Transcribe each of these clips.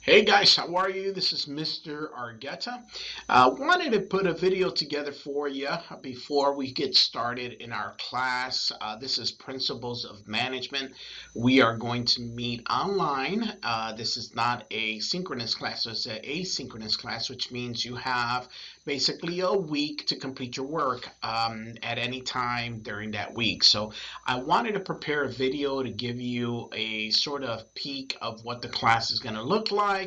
Hey guys, how are you? This is Mr. Argueta. Wanted to put a video together for you before we get started in our class. This is Principles of Management. We are going to meet online. This is not a synchronous class, so it's an asynchronous class, which means you have basically a week to complete your work at any time during that week. So I wanted to prepare a video to give you a sort of peek of what the class is going to look like,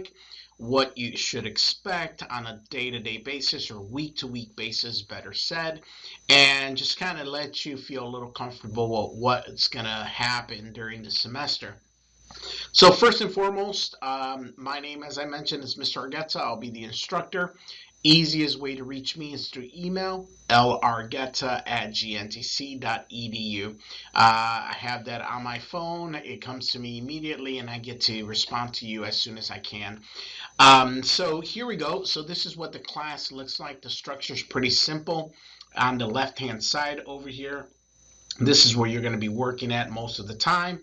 what you should expect on a day-to-day basis or week-to-week basis, better said, and just kind of let you feel a little comfortable with what's going to happen during the semester. So first and foremost, my name, as I mentioned, is Mr. Argueta. I'll be the instructor. Easiest way to reach me is through email, largetta@gntc.edu. I have that on my phone. It comes to me immediately, and I get to respond to you as soon as I can. So here we go. So this is what the class looks like. The structure is pretty simple. On the left-hand side over here, this is where you're going to be working at most of the time.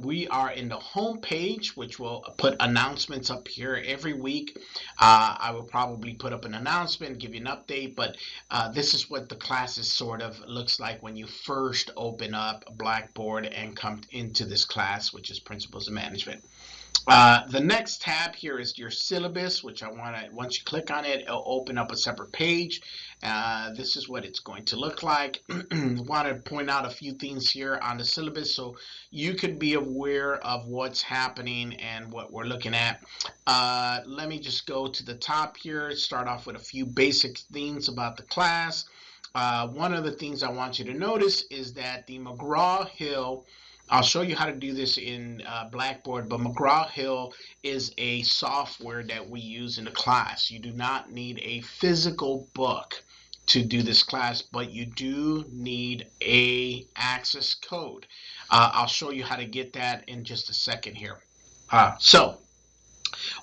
We are in the home page, which will put announcements up here every week. I will probably put up an announcement, give you an update, but this is what the classes sort of looks like when you first open up Blackboard and come into this class, which is Principles of Management. The next tab here is your syllabus, which once you click on it, it'll open up a separate page. This is what it's going to look like. Want to point out a few things here on the syllabus so you could be aware of what's happening and what we're looking at. Let me just go to the top here, start off with a few basic things about the class. One of the things I want you to notice is that the McGraw-Hill, I'll show you how to do this in Blackboard, but McGraw-Hill is a software that we use in the class. You do not need a physical book to do this class, but you do need a access code. I'll show you how to get that in just a second here. So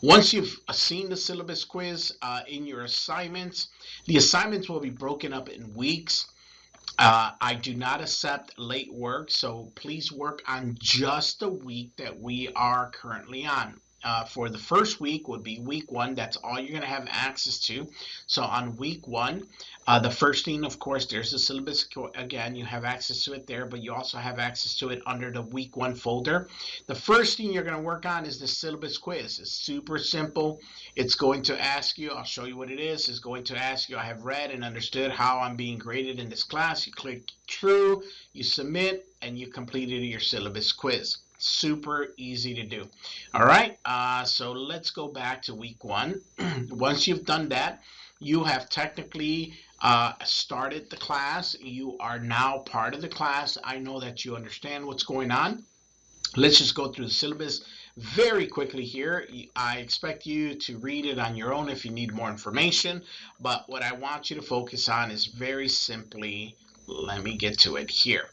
once you've seen the syllabus quiz in your assignments, the assignments will be broken up in weeks. I do not accept late work, so please work on just the week that we are currently on. For the first week would be week 1. That's all you're going to have access to. So on week 1, the first thing, of course, there's the syllabus. Again, you have access to it there, but you also have access to it under the week 1 folder. The first thing you're going to work on is the syllabus quiz. It's super simple. It's going to ask you, I'll show you what it is. It's going to ask you, I have read and understood how I'm being graded in this class. You click true, you submit, and you completed your syllabus quiz. Super easy to do. All right, so let's go back to week 1. Once you've done that, you have technically started the class. You are now part of the class. I know that you understand what's going on. Let's just go through the syllabus very quickly here. I expect you to read it on your own if you need more information, but what I want you to focus on is very simply, let me get to it here,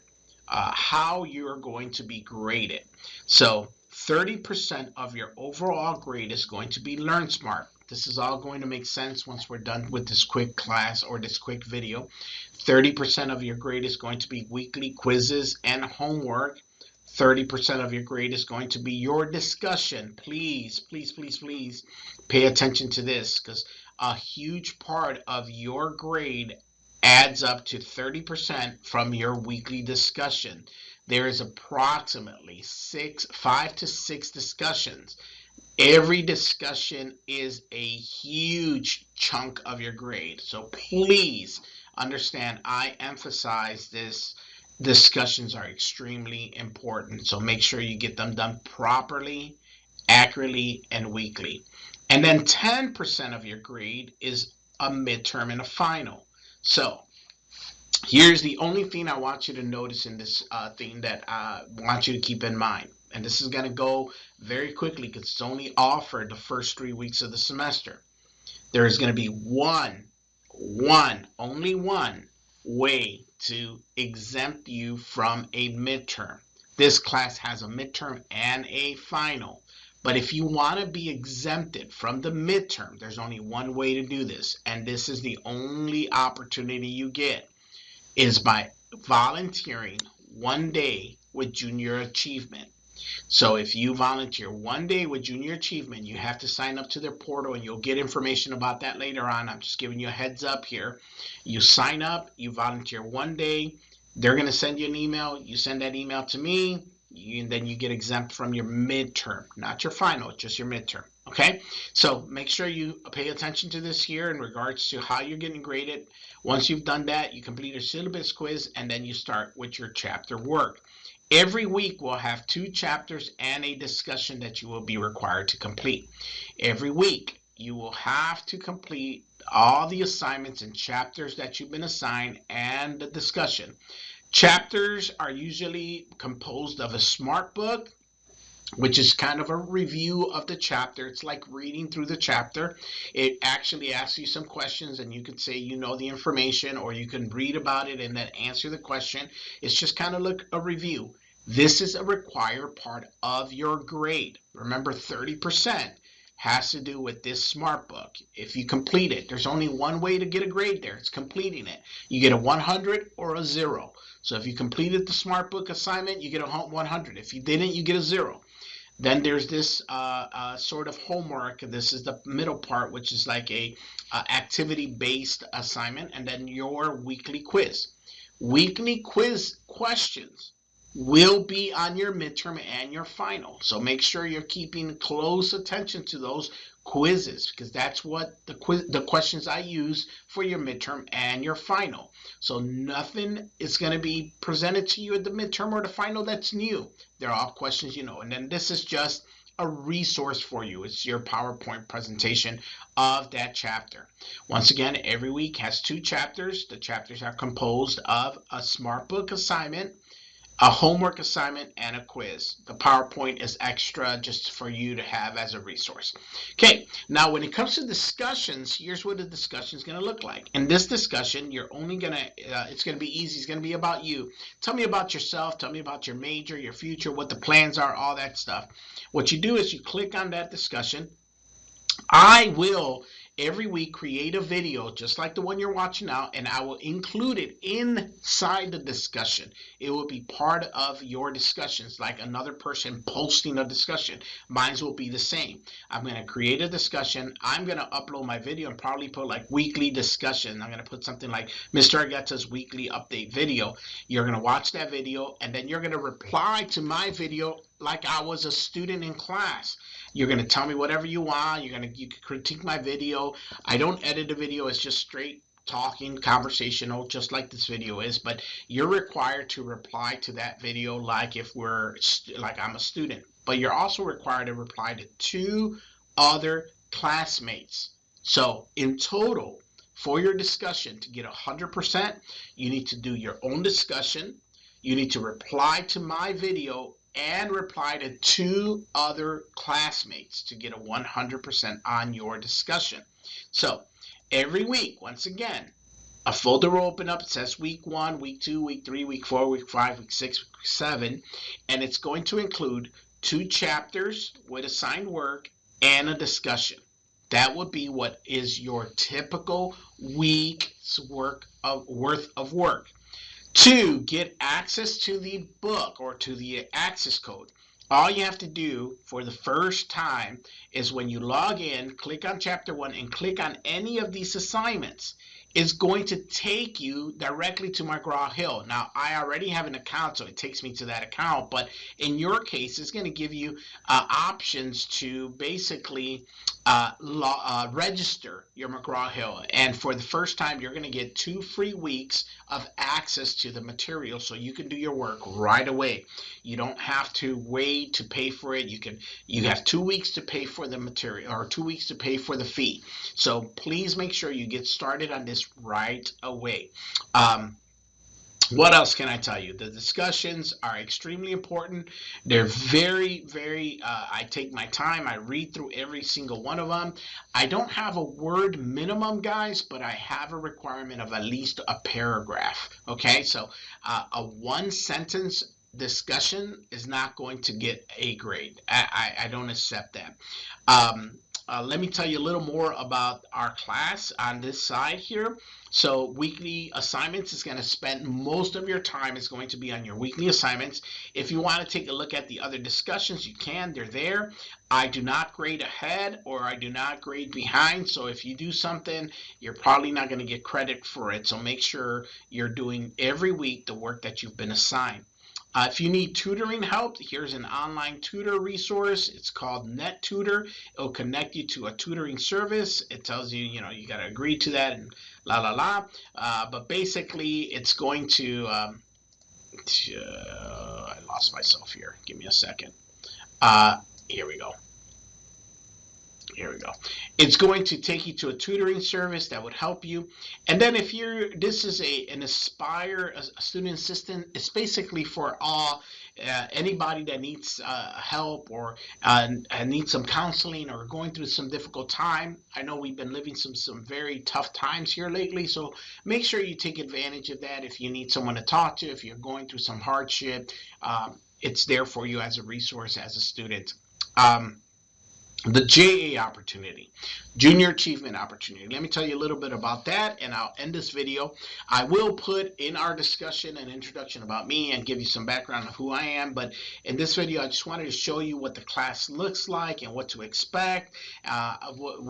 how you're going to be graded. So 30% of your overall grade is going to be Learn Smart. This is all going to make sense once we're done with this quick class or this quick video. 30% of your grade is going to be weekly quizzes and homework. 30% of your grade is going to be your discussion. Please, please, please, please pay attention to this, because a huge part of your grade adds up to 30% from your weekly discussion. There is approximately 5 to 6 discussions. Every discussion is a huge chunk of your grade. So please understand, I emphasize this. Discussions are extremely important. So make sure you get them done properly, accurately, and weekly. And then 10% of your grade is a midterm and a final. So here's the only thing I want you to notice in this thing that I want you to keep in mind. And this is going to go very quickly because it's only offered the first 3 weeks of the semester. There is going to be only one way to exempt you from a midterm. This class has a midterm and a final. But if you want to be exempted from the midterm, there's only one way to do this. And this is the only opportunity you get, is by volunteering 1 day with Junior Achievement. So if you volunteer one day with Junior Achievement, you have to sign up to their portal, and you'll get information about that later on. I'm just giving you a heads up here. You sign up, you volunteer one day, they're going to send you an email. You send that email to me, and then you get exempt from your midterm, not your final, just your midterm. Okay, so make sure you pay attention to this here in regards to how you're getting graded. Once you've done that, you complete a syllabus quiz, and then you start with your chapter work. Every week we'll have 2 chapters and a discussion that you will be required to complete. Every week you will have to complete all the assignments and chapters that you've been assigned and the discussion. Chapters are usually composed of a smart book, which is kind of a review of the chapter. It's like reading through the chapter. It actually asks you some questions, and you can say you know the information, or you can read about it and then answer the question. It's just kind of like a review. This is a required part of your grade. Remember, 30% has to do with this smart book. If you complete it, there's only one way to get a grade there. It's completing it. You get a 100 or a 0. So if you completed the smart book assignment, you get a 100. If you didn't, you get a 0. Then there's this sort of homework. This is the middle part, which is like a activity-based assignment, and then your weekly quiz. Weekly quiz questions will be on your midterm and your final. So make sure you're keeping close attention to those quizzes, because that's what the questions I use for your midterm and your final. So nothing is going to be presented to you at the midterm or the final that's new. They're all questions you know. And then this is just a resource for you. It's your PowerPoint presentation of that chapter. Once again, every week has 2 chapters. The chapters are composed of a smart book assignment, a homework assignment, and a quiz. The PowerPoint is extra just for you to have as a resource. Okay, now when it comes to discussions, here's what the discussion is going to look like. In this discussion, you're only going to, it's going to be easy. It's going to be about you. Tell me about yourself. Tell me about your major, your future, what the plans are, all that stuff. What you do is you click on that discussion. I will every week create a video just like the one you're watching now, and I will include it inside the discussion. It will be part of your discussions, like another person posting a discussion. Mine will be the same. I'm going to create a discussion. I'm going to upload my video and probably put like weekly discussion. I'm going to put something like Mr. Argueta's weekly update video. You're going to watch that video, and then you're going to reply to my video like I was a student in class. You're going to tell me whatever you want. You can critique my video. I don't edit the video. It's just straight talking, conversational, just like this video is. But you're required to reply to that video like if I'm a student. But you're also required to reply to 2 other classmates. So in total, for your discussion to get 100%, you need to do your own discussion. You need to reply to my video and reply to 2 other classmates to get a 100% on your discussion. So every week, once again, a folder will open up. It says week 1, week 2, week 3, week 4, week 5, week 6, week 7, and it's going to include 2 chapters with assigned work and a discussion. That would be what is your typical week's worth of work. To get access to the book or to the access code, all you have to do for the first time is when you log in, click on chapter 1 and click on any of these assignments. It's going to take you directly to McGraw-Hill. Now, I already have an account, so it takes me to that account. But in your case, it's going to give you options to basically register your McGraw-Hill. And for the first time, you're going to get 2 free weeks of access to the material, so you can do your work right away. You don't have to wait to pay for it. You have 2 weeks to pay for the material, or 2 weeks to pay for the fee. So please make sure you get started on this right away. What else can I tell you? The discussions are extremely important. They're very, very, I take my time. I read through every single one of them. I don't have a word minimum, guys, but I have a requirement of at least a paragraph. Okay, so a 1-sentence discussion is not going to get a grade. I don't accept that. let me tell you a little more about our class on this side here. So weekly assignments is going to spend most of your time is going to be on your weekly assignments. If you want to take a look at the other discussions, you can. They're there. I do not grade ahead or I do not grade behind. So if you do something, you're probably not going to get credit for it. So make sure you're doing every week the work that you've been assigned. If you need tutoring help, here's an online tutor resource. It's called Net Tutor. It'll connect you to a tutoring service. It tells you, you got to agree to that and la la la. But basically, it's going to. I lost myself here. Give me a second. Here we go. Here we go. It's going to take you to a tutoring service that would help you. And then if this is an Aspire, a student assistant, it's basically for all, anybody that needs help or needs some counseling or going through some difficult time. I know we've been living some very tough times here lately, so make sure you take advantage of that. If you need someone to talk to, if you're going through some hardship, it's there for you as a resource as a student. The JA opportunity, Junior Achievement Opportunity. Let me tell you a little bit about that, and I'll end this video. I will put in our discussion an introduction about me and give you some background of who I am, but in this video, I just wanted to show you what the class looks like and what to expect, what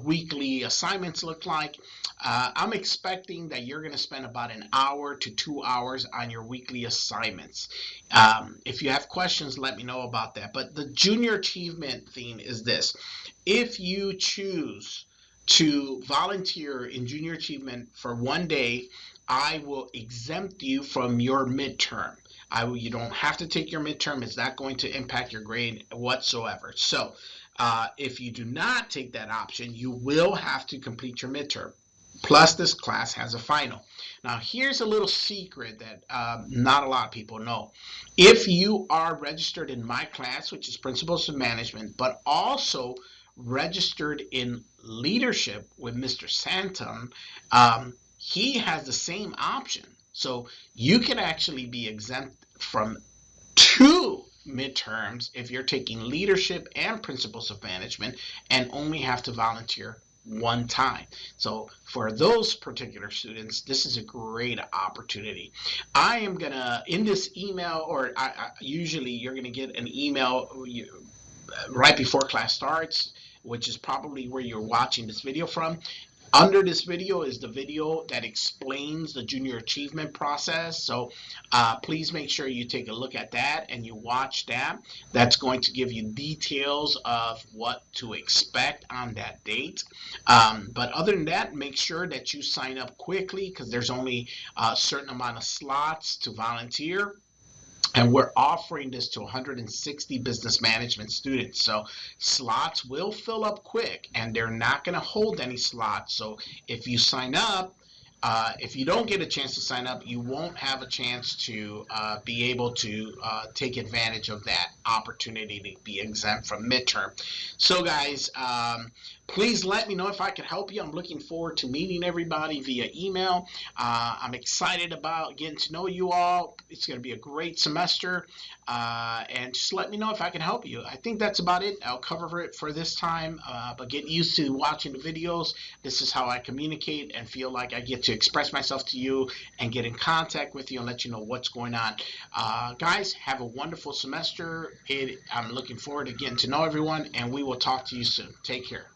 weekly assignments look like. I'm expecting that you're going to spend about an hour to 2 hours on your weekly assignments. If you have questions, let me know about that. But the junior achievement theme is this. If you choose to volunteer in junior achievement for 1 day, I will exempt you from your midterm. You don't have to take your midterm. It's not going to impact your grade whatsoever. So if you do not take that option, you will have to complete your midterm. Plus, this class has a final. Now, here's a little secret that not a lot of people know. If you are registered in my class, which is Principles of Management, but also registered in Leadership with Mr. Santon, he has the same option. So you can actually be exempt from 2 midterms if you're taking Leadership and Principles of Management and only have to volunteer 1 time. So for those particular students, this is a great opportunity. I am gonna, in this email, or usually you're gonna get an email right before class starts, which is probably where you're watching this video from. Under this video is the video that explains the junior achievement process. So please make sure you take a look at that and you watch that. That's going to give you details of what to expect on that date. But other than that, make sure that you sign up quickly because there's only a certain amount of slots to volunteer. And we're offering this to 160 business management students. So slots will fill up quick and they're not going to hold any slots. So if you sign up, if you don't get a chance to sign up, you won't have a chance to be able to take advantage of that opportunity to be exempt from midterm. So guys, please let me know if I can help you. I'm looking forward to meeting everybody via email. I'm excited about getting to know you all. It's going to be a great semester. And just let me know if I can help you. I think that's about it. I'll cover it for this time, but get used to watching the videos. This is how I communicate and feel like I get to express myself to you and get in contact with you and let you know what's going on. Guys, have a wonderful semester. I'm looking forward to getting to know everyone, and we will talk to you soon. Take care.